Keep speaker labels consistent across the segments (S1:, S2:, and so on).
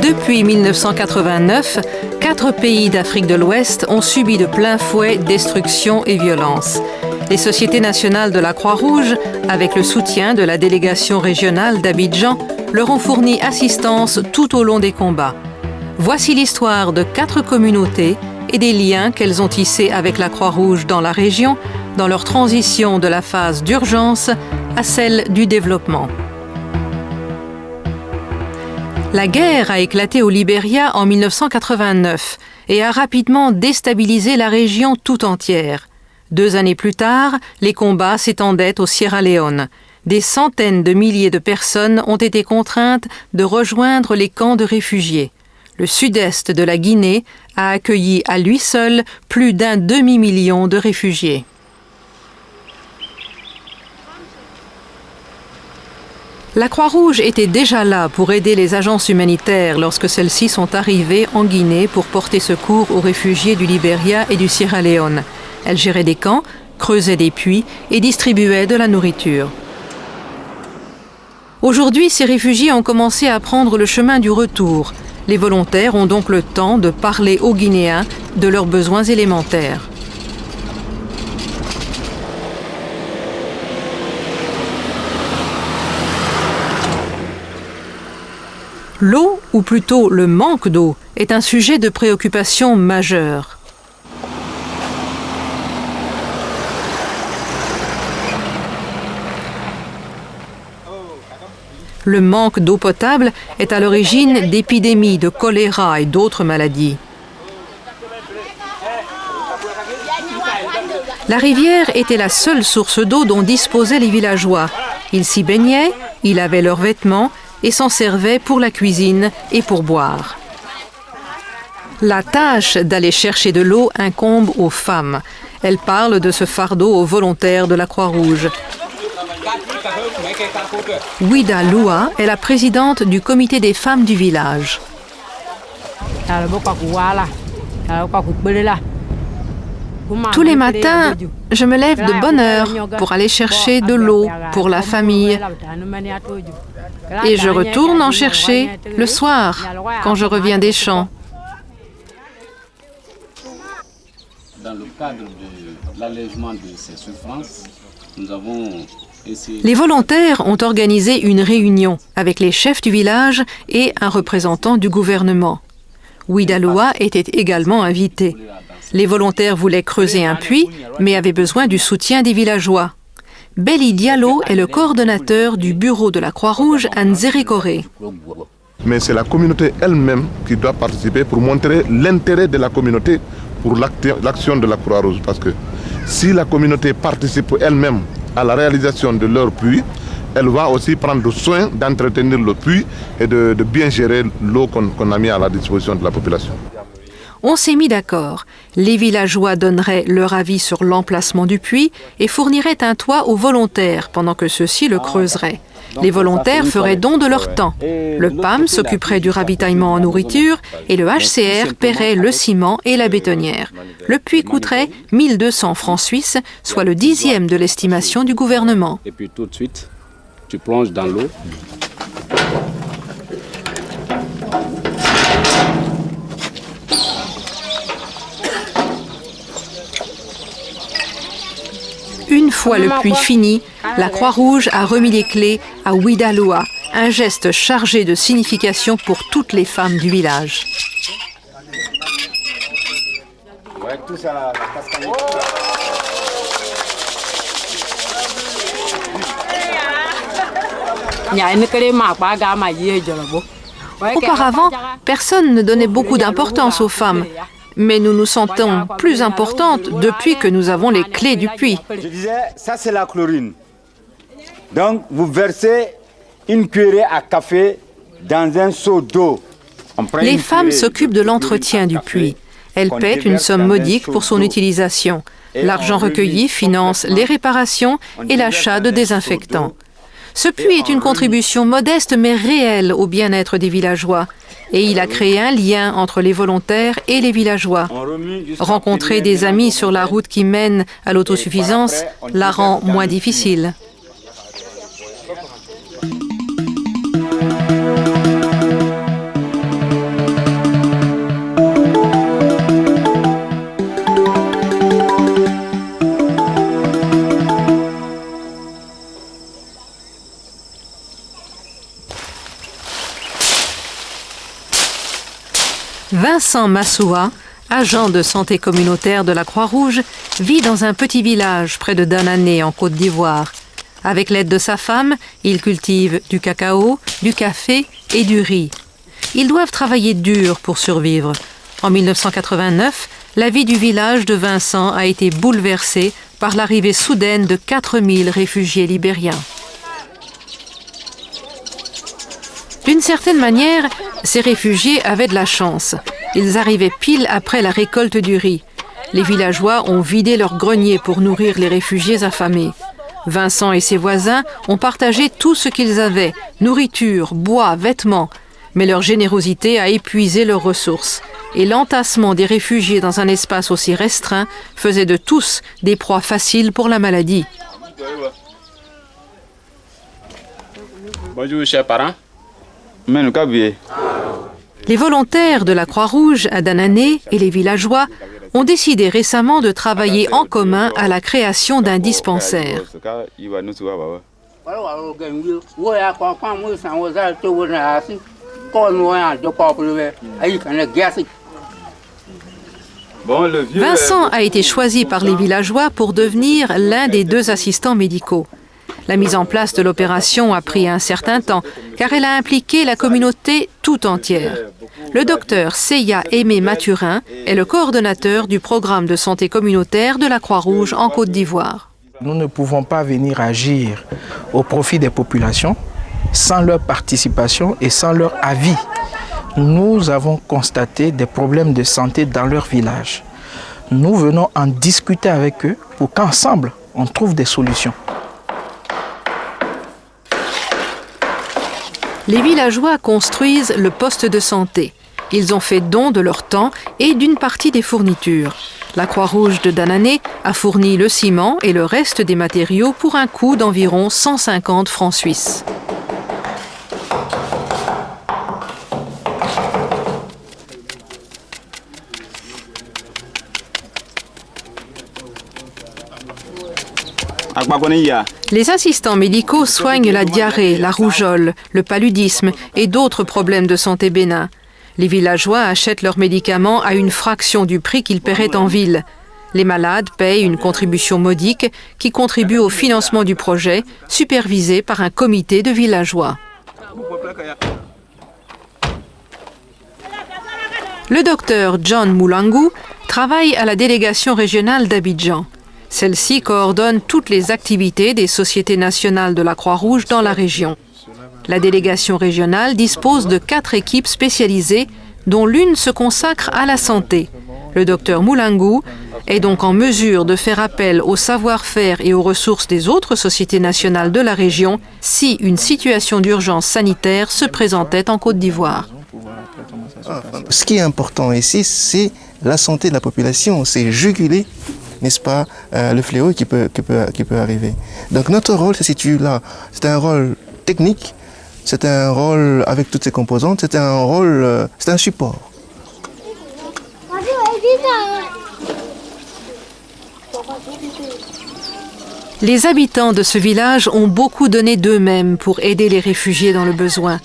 S1: Depuis 1989, 4 pays d'Afrique de l'Ouest ont subi de plein fouet destruction et violence. Les sociétés nationales de la Croix-Rouge, avec le soutien de la délégation régionale d'Abidjan, leur ont fourni assistance tout au long des combats. Voici l'histoire de 4 communautés et des liens qu'elles ont tissés avec la Croix-Rouge dans la région, dans leur transition de la phase d'urgence à celle du développement. La guerre a éclaté au Libéria en 1989 et a rapidement déstabilisé la région tout entière. 2 années plus tard, les combats s'étendaient au Sierra Leone. Des centaines de milliers de personnes ont été contraintes de rejoindre les camps de réfugiés. Le sud-est de la Guinée a accueilli à lui seul plus d'1 demi-million de réfugiés. La Croix-Rouge était déjà là pour aider les agences humanitaires lorsque celles-ci sont arrivées en Guinée pour porter secours aux réfugiés du Libéria et du Sierra Leone. Elle gérait des camps, creusait des puits et distribuait de la nourriture. Aujourd'hui, ces réfugiés ont commencé à prendre le chemin du retour. Les volontaires ont donc le temps de parler aux Guinéens de leurs besoins élémentaires. L'eau, ou plutôt le manque d'eau, est un sujet de préoccupation majeur. Le manque d'eau potable est à l'origine d'épidémies de choléra et d'autres maladies. La rivière était la seule source d'eau dont disposaient les villageois. Ils s'y baignaient, y lavaient leurs vêtements et s'en servaient pour la cuisine et pour boire. La tâche d'aller chercher de l'eau incombe aux femmes. Elles parlent de ce fardeau aux volontaires de la Croix-Rouge. Ouida Loua est la présidente du comité des femmes du village. Tous les matins, je me lève de bonne heure pour aller chercher de l'eau pour la famille. Et je retourne en chercher le soir, quand je reviens des champs.
S2: Dans le cadre de l'allègement de ces souffrances, nous avons essayé...
S1: Les volontaires ont organisé une réunion avec les chefs du village et un représentant du gouvernement. Ouida Loua était également invité. Les volontaires voulaient creuser un puits, mais avaient besoin du soutien des villageois. Belly Diallo est le coordonnateur du bureau de la Croix-Rouge à Nzérékoré.
S3: Mais c'est la communauté elle-même qui doit participer pour montrer l'intérêt de la communauté pour l'action de la Croix-Rouge. Parce que si la communauté participe elle-même à la réalisation de leur puits, elle va aussi prendre soin d'entretenir le puits et de bien gérer l'eau qu'on a mis à la disposition de la population.
S1: On s'est mis d'accord. Les villageois donneraient leur avis sur l'emplacement du puits et fourniraient un toit aux volontaires pendant que ceux-ci le creuseraient. Les volontaires feraient don de leur temps. Le PAM s'occuperait du ravitaillement en nourriture et le HCR paierait le ciment et la bétonnière. Le puits coûterait 1 200 francs suisses, soit le 10e de l'estimation du gouvernement.
S2: Et puis tout de suite, tu plonges dans l'eau.
S1: Une fois le puits fini, la Croix-Rouge a remis les clés à Ouida Loua, un geste chargé de signification pour toutes les femmes du village. Auparavant, personne ne donnait beaucoup d'importance aux femmes. Mais nous nous sentons plus importantes depuis que nous avons les clés du puits.
S4: Je disais, ça c'est la chlorine. Donc vous versez une cuillerée à café dans un seau d'eau.
S1: Les femmes s'occupent de l'entretien du puits. Elles paient une somme modique pour son utilisation. L'argent recueilli finance les réparations et l'achat de désinfectants. Ce puits est une contribution modeste mais réelle au bien-être des villageois. Et il a créé un lien entre les volontaires et les villageois. Rencontrer des amis sur la route qui mène à l'autosuffisance la rend moins difficile. Vincent Massoua, agent de santé communautaire de la Croix-Rouge, vit dans un petit village près de Danané en Côte d'Ivoire. Avec l'aide de sa femme, il cultive du cacao, du café et du riz. Ils doivent travailler dur pour survivre. En 1989, la vie du village de Vincent a été bouleversée par l'arrivée soudaine de 4000 réfugiés libériens. D'une certaine manière, ces réfugiés avaient de la chance. Ils arrivaient pile après la récolte du riz. Les villageois ont vidé leur grenier pour nourrir les réfugiés affamés. Vincent et ses voisins ont partagé tout ce qu'ils avaient, nourriture, bois, vêtements. Mais leur générosité a épuisé leurs ressources. Et l'entassement des réfugiés dans un espace aussi restreint faisait de tous des proies faciles pour la maladie.
S2: Bonjour, chers parents.
S1: Les volontaires de la Croix-Rouge à Danané et les villageois ont décidé récemment de travailler en commun à la création d'un dispensaire. Vincent a été choisi par les villageois pour devenir l'un des 2 assistants médicaux. La mise en place de l'opération a pris un certain temps, car elle a impliqué la communauté tout entière. Le docteur Seya Aimé Mathurin est le coordonnateur du programme de santé communautaire de la Croix-Rouge en Côte d'Ivoire.
S5: Nous ne pouvons pas venir agir au profit des populations sans leur participation et sans leur avis. Nous avons constaté des problèmes de santé dans leur village. Nous venons en discuter avec eux pour qu'ensemble, on trouve des solutions.
S1: Les villageois construisent le poste de santé. Ils ont fait don de leur temps et d'une partie des fournitures. La Croix-Rouge de Danané a fourni le ciment et le reste des matériaux pour un coût d'environ 150 francs suisses. Les assistants médicaux soignent la diarrhée, la rougeole, le paludisme et d'autres problèmes de santé bénins. Les villageois achètent leurs médicaments à une fraction du prix qu'ils paieraient en ville. Les malades payent une contribution modique qui contribue au financement du projet, supervisé par un comité de villageois. Le docteur John Moulangu travaille à la délégation régionale d'Abidjan. Celle-ci coordonne toutes les activités des sociétés nationales de la Croix-Rouge dans la région. La délégation régionale dispose de 4 équipes spécialisées, dont l'une se consacre à la santé. Le docteur Moulangu est donc en mesure de faire appel au savoir-faire et aux ressources des autres sociétés nationales de la région si une situation d'urgence sanitaire se présentait en Côte d'Ivoire.
S6: Ce qui est important ici, c'est la santé de la population, c'est juguler, n'est-ce pas, le fléau qui peut arriver. Donc notre rôle se situe là. C'est un rôle technique, c'est un rôle avec toutes ses composantes, c'est un rôle, c'est un support.
S1: Les habitants de ce village ont beaucoup donné d'eux-mêmes pour aider les réfugiés dans le besoin.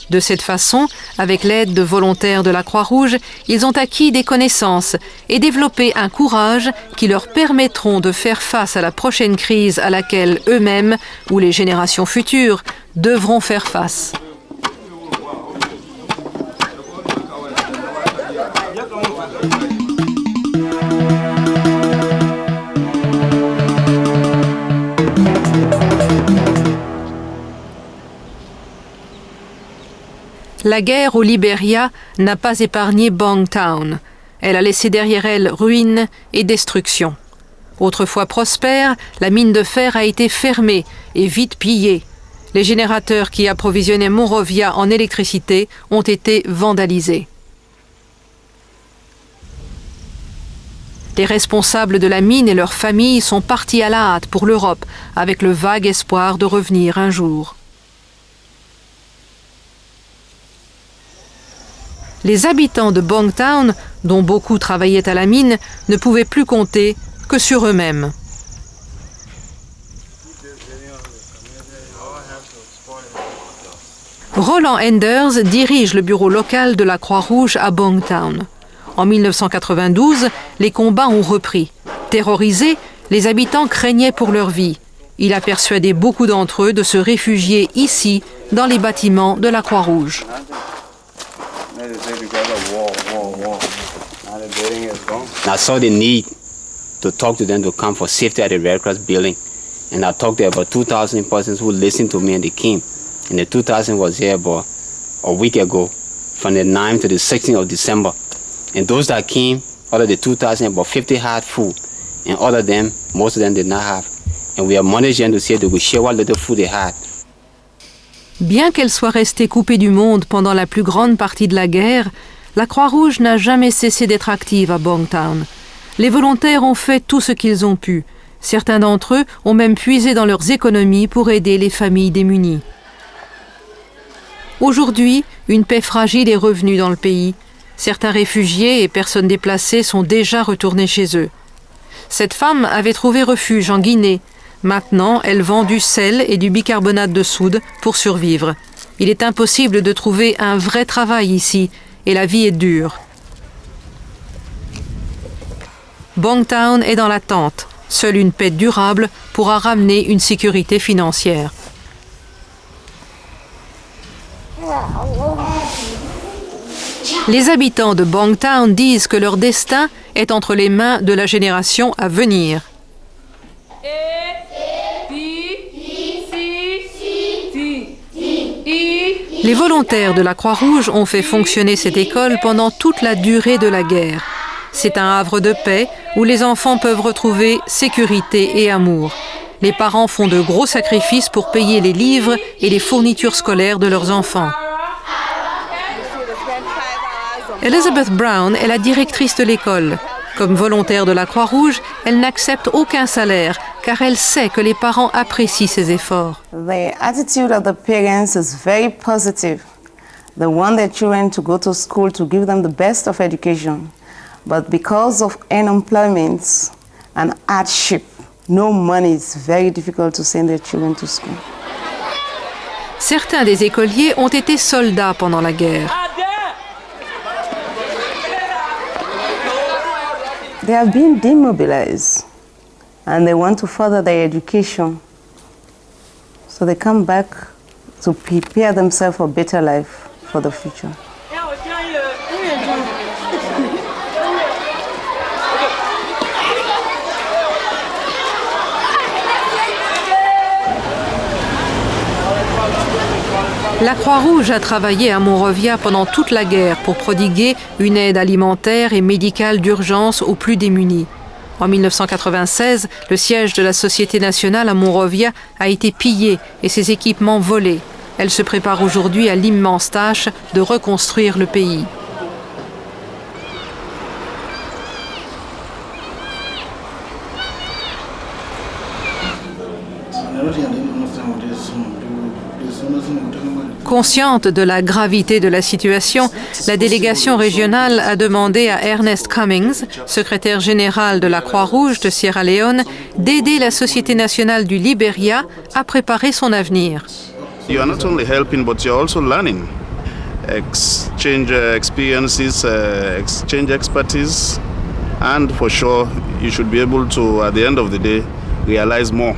S1: De cette façon, avec l'aide de volontaires de la Croix-Rouge, ils ont acquis des connaissances et développé un courage qui leur permettront de faire face à la prochaine crise à laquelle eux-mêmes ou les générations futures devront faire face. La guerre au Libéria n'a pas épargné Bongtown. Elle a laissé derrière elle ruines et destruction. Autrefois prospère, la mine de fer a été fermée et vite pillée. Les générateurs qui approvisionnaient Monrovia en électricité ont été vandalisés. Les responsables de la mine et leurs familles sont partis à la hâte pour l'Europe, avec le vague espoir de revenir un jour. Les habitants de Bongtown, dont beaucoup travaillaient à la mine, ne pouvaient plus compter que sur eux-mêmes. Roland Enders dirige le bureau local de la Croix-Rouge à Bongtown. En 1992, les combats ont repris. Terrorisés, les habitants craignaient pour leur vie. Il a persuadé beaucoup d'entre eux de se réfugier ici, dans les bâtiments de la Croix-Rouge.
S2: I saw the need to talk to them to come for safety at the Red Cross building. And I talked to about 2,000 persons who listened to me and they came. And the 2,000 was here about a week ago, from the 9th to the 16th of December. And those that came, out of the 2,000, about 50 had food. And all of them, most of them did not have. And we have managed them to see if they could share what little food they had.
S1: Bien qu'elle soit restée coupée du monde pendant la plus grande partie de la guerre, la Croix-Rouge n'a jamais cessé d'être active à Bongtown. Les volontaires ont fait tout ce qu'ils ont pu. Certains d'entre eux ont même puisé dans leurs économies pour aider les familles démunies. Aujourd'hui, une paix fragile est revenue dans le pays. Certains réfugiés et personnes déplacées sont déjà retournés chez eux. Cette femme avait trouvé refuge en Guinée. Maintenant, elle vend du sel et du bicarbonate de soude pour survivre. Il est impossible de trouver un vrai travail ici et la vie est dure. Bongtown est dans l'attente. Seule une paix durable pourra ramener une sécurité financière. Les habitants de Bongtown disent que leur destin est entre les mains de la génération à venir. Les volontaires de la Croix-Rouge ont fait fonctionner cette école pendant toute la durée de la guerre. C'est un havre de paix où les enfants peuvent retrouver sécurité et amour. Les parents font de gros sacrifices pour payer les livres et les fournitures scolaires de leurs enfants. Elizabeth Brown est la directrice de l'école. Comme volontaire de la Croix-Rouge, elle n'accepte aucun salaire car elle sait que les parents apprécient ses efforts.
S7: The attitude of the parents is very positive. They want their children to go to school to give them the best of education. But because of unemployment and hardship, no money, it's very difficult to send their children to school.
S1: Certains des écoliers ont été soldats pendant la guerre.
S7: They have been demobilized and they want to further their education. So they come back to prepare themselves for a better life for the future.
S1: La Croix-Rouge a travaillé à Monrovia pendant toute la guerre pour prodiguer une aide alimentaire et médicale d'urgence aux plus démunis. En 1996, le siège de la Société nationale à Monrovia a été pillé et ses équipements volés. Elle se prépare aujourd'hui à l'immense tâche de reconstruire le pays. Consciente de la gravité de la situation, la délégation régionale a demandé à Ernest Cummings, secrétaire général de la Croix-Rouge de Sierra Leone, d'aider la Société nationale du Libéria à préparer son avenir.
S8: You are not only helping, but you're also learning. Exchange experiences, exchange expertise, and for sure, you should be able to, at the end of the day, realize more.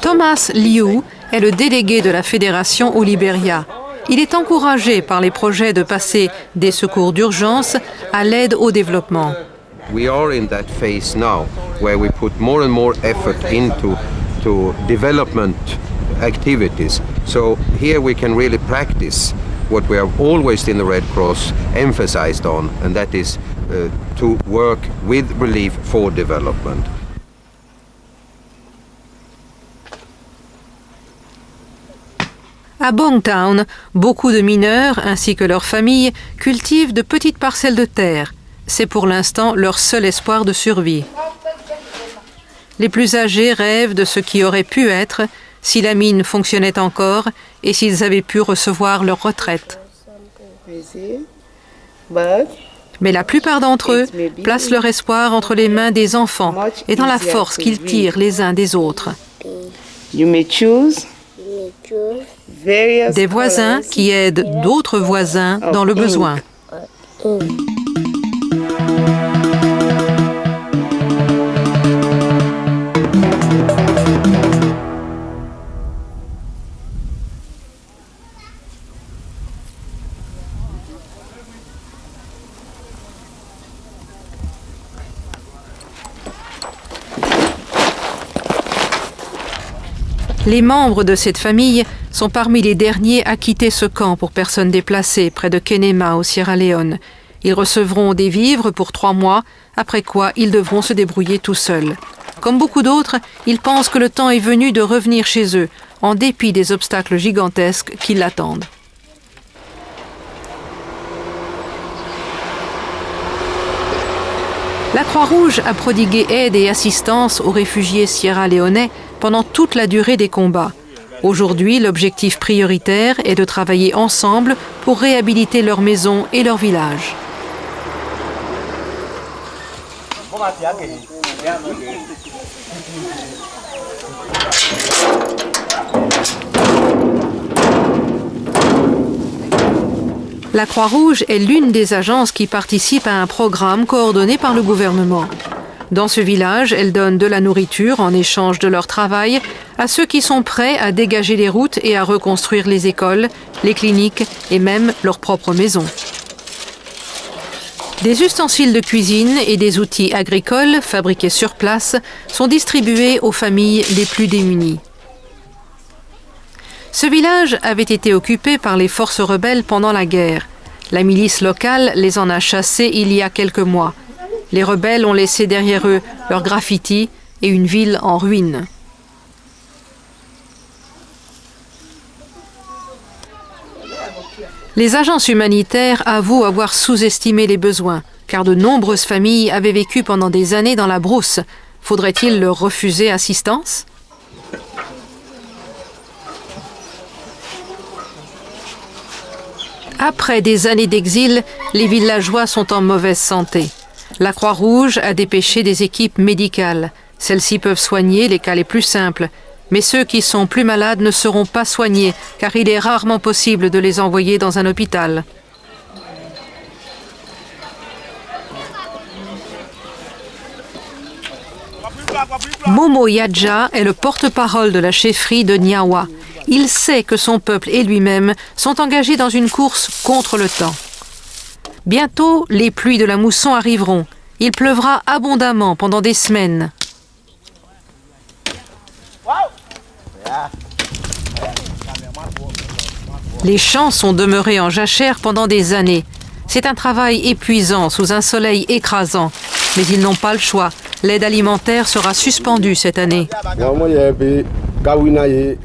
S1: Thomas Liu est le délégué de la Fédération au Libéria. Il est encouragé par les projets de passer des secours d'urgence à l'aide au développement.
S9: We are in that phase now where we put more and more effort into development activities. So here we can really practice what we have always in the Red Cross emphasized on, and that is to work with relief for development.
S1: À Bongtown, beaucoup de mineurs, ainsi que leurs familles, cultivent de petites parcelles de terre. C'est pour l'instant leur seul espoir de survie. Les plus âgés rêvent de ce qui aurait pu être si la mine fonctionnait encore et s'ils avaient pu recevoir leur retraite. Mais la plupart d'entre eux placent leur espoir entre les mains des enfants et dans la force qu'ils tirent les uns des autres.
S7: You may choose
S1: Des voisins qui aident d'autres voisins dans le besoin. Les membres de cette famille sont parmi les derniers à quitter ce camp pour personnes déplacées près de Kenema au Sierra Leone. Ils recevront des vivres pour 3 mois, après quoi ils devront se débrouiller tout seuls. Comme beaucoup d'autres, ils pensent que le temps est venu de revenir chez eux, en dépit des obstacles gigantesques qui l'attendent. La Croix-Rouge a prodigué aide et assistance aux réfugiés sierra-léonais pendant toute la durée des combats. Aujourd'hui, l'objectif prioritaire est de travailler ensemble pour réhabiliter leur maison et leur village. La Croix-Rouge est l'une des agences qui participe à un programme coordonné par le gouvernement. Dans ce village, elle donne de la nourriture en échange de leur travail à ceux qui sont prêts à dégager les routes et à reconstruire les écoles, les cliniques et même leur propre maison. Des ustensiles de cuisine et des outils agricoles fabriqués sur place sont distribués aux familles les plus démunies. Ce village avait été occupé par les forces rebelles pendant la guerre. La milice locale les en a chassés il y a quelques mois. Les rebelles ont laissé derrière eux leurs graffitis et une ville en ruine. Les agences humanitaires avouent avoir sous-estimé les besoins, car de nombreuses familles avaient vécu pendant des années dans la brousse. Faudrait-il leur refuser assistance ? Après des années d'exil, les villageois sont en mauvaise santé. La Croix-Rouge a dépêché des équipes médicales. Celles-ci peuvent soigner les cas les plus simples. Mais ceux qui sont plus malades ne seront pas soignés, car il est rarement possible de les envoyer dans un hôpital. Momo Yadja est le porte-parole de la chefferie de Nyawa. Il sait que son peuple et lui-même sont engagés dans une course contre le temps. Bientôt, les pluies de la mousson arriveront. Il pleuvra abondamment pendant des semaines. Les champs sont demeurés en jachère pendant des années. C'est un travail épuisant sous un soleil écrasant. Mais ils n'ont pas le choix. L'aide alimentaire sera suspendue cette année.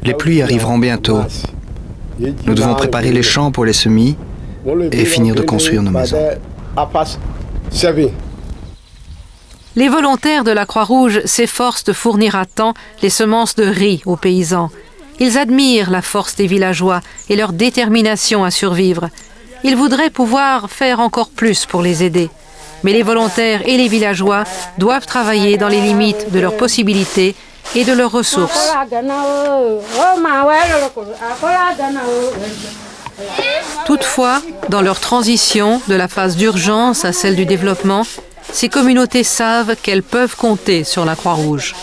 S10: Les pluies arriveront bientôt. Nous devons préparer les champs pour les semis et finir de construire nos maisons.
S1: Les volontaires de la Croix-Rouge s'efforcent de fournir à temps les semences de riz aux paysans. Ils admirent la force des villageois et leur détermination à survivre. Ils voudraient pouvoir faire encore plus pour les aider. Mais les volontaires et les villageois doivent travailler dans les limites de leurs possibilités et de leurs ressources. Toutefois, dans leur transition de la phase d'urgence à celle du développement, ces communautés savent qu'elles peuvent compter sur la Croix-Rouge.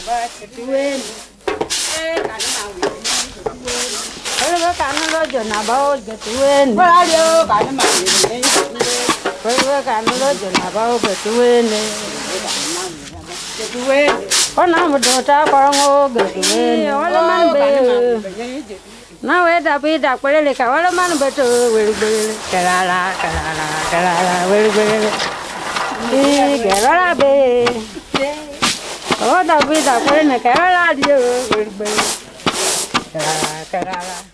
S11: Kerala.